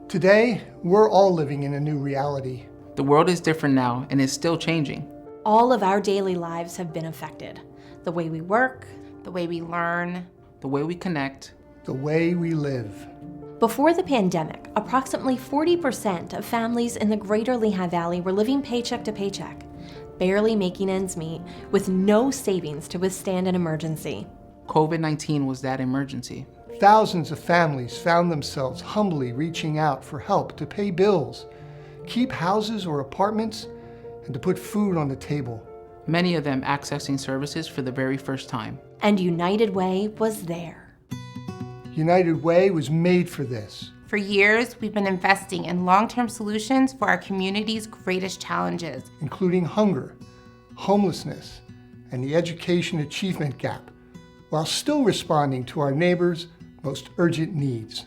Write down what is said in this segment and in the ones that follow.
Today, we're all living in a new reality. The world is different now and is still changing. All of our daily lives have been affected. The way we work, the way we learn, the way we connect, the way we live. Before the pandemic, approximately 40% of families in the Greater Lehigh Valley were living paycheck to paycheck, barely making ends meet, with no savings to withstand an emergency. COVID-19 was that emergency. Thousands of families found themselves humbly reaching out for help to pay bills, keep houses or apartments, and to put food on the table. Many of them accessing services for the very first time. And United Way was there. United Way was made for this. For years, we've been investing in long-term solutions for our community's greatest challenges, including hunger, homelessness, and the education achievement gap, while still responding to our neighbors' most urgent needs.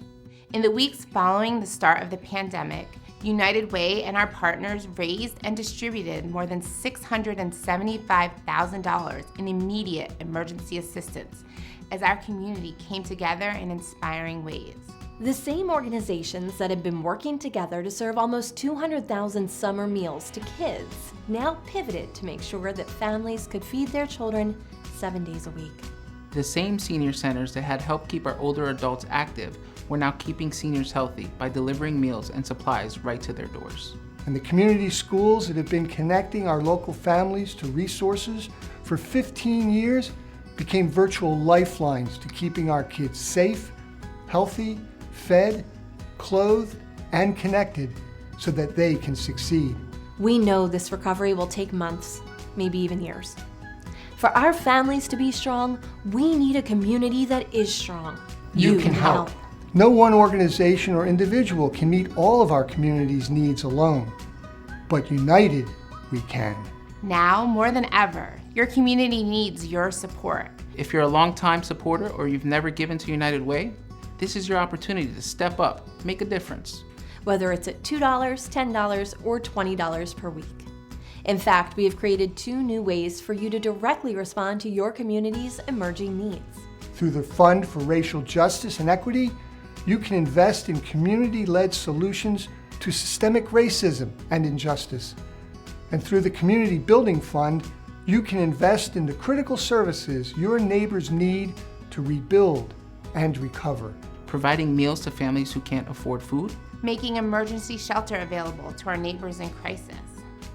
In the weeks following the start of the pandemic, United Way and our partners raised and distributed more than $675,000 in immediate emergency assistance as our community came together in inspiring ways. The same organizations that had been working together to serve almost 200,000 summer meals to kids now pivoted to make sure that families could feed their children 7 days a week. The same senior centers that had helped keep our older adults active were now keeping seniors healthy by delivering meals and supplies right to their doors. And the community schools that have been connecting our local families to resources for 15 years became virtual lifelines to keeping our kids safe, healthy, fed, clothed, and connected so that they can succeed. We know this recovery will take months, maybe even years. For our families to be strong, we need a community that is strong. You can help. No one organization or individual can meet all of our community's needs alone, but united, we can. Now, more than ever, your community needs your support. If you're a longtime supporter or you've never given to United Way, this is your opportunity to step up, make a difference. Whether it's at $2, $10, or $20 per week. In fact, we have created 2 new ways for you to directly respond to your community's emerging needs. Through the Fund for Racial Justice and Equity, you can invest in community-led solutions to systemic racism and injustice. And through the Community Building Fund, you can invest in the critical services your neighbors need to rebuild and recover. Providing meals to families who can't afford food. Making emergency shelter available to our neighbors in crisis.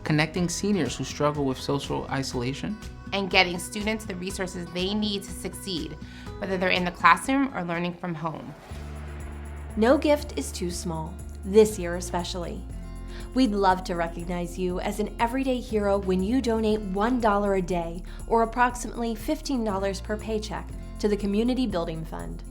Connecting seniors who struggle with social isolation. And getting students the resources they need to succeed, whether they're in the classroom or learning from home. No gift is too small, this year especially. We'd love to recognize you as an everyday hero when you donate $1 a day or approximately $15 per paycheck to the Community Building Fund.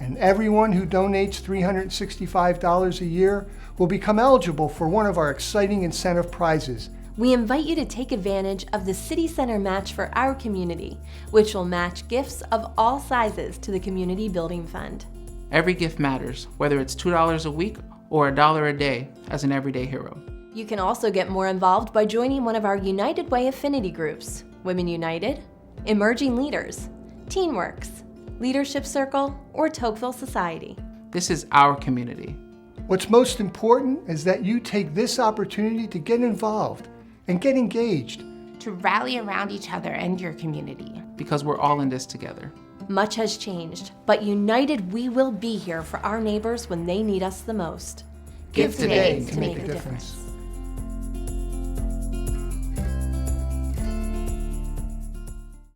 And everyone who donates $365 a year will become eligible for one of our exciting incentive prizes. We invite you to take advantage of the City Center Match for our community, which will match gifts of all sizes to the Community Building Fund. Every gift matters, whether it's $2 a week or $1 a day as an everyday hero. You can also get more involved by joining one of our United Way affinity groups, Women United, Emerging Leaders, TeenWorks, Leadership Circle, or Tocqueville Society. This is our community. What's most important is that you take this opportunity to get involved and get engaged. To rally around each other and your community. Because we're all in this together. Much has changed, but united we will be here for our neighbors when they need us the most. Give today to make a difference.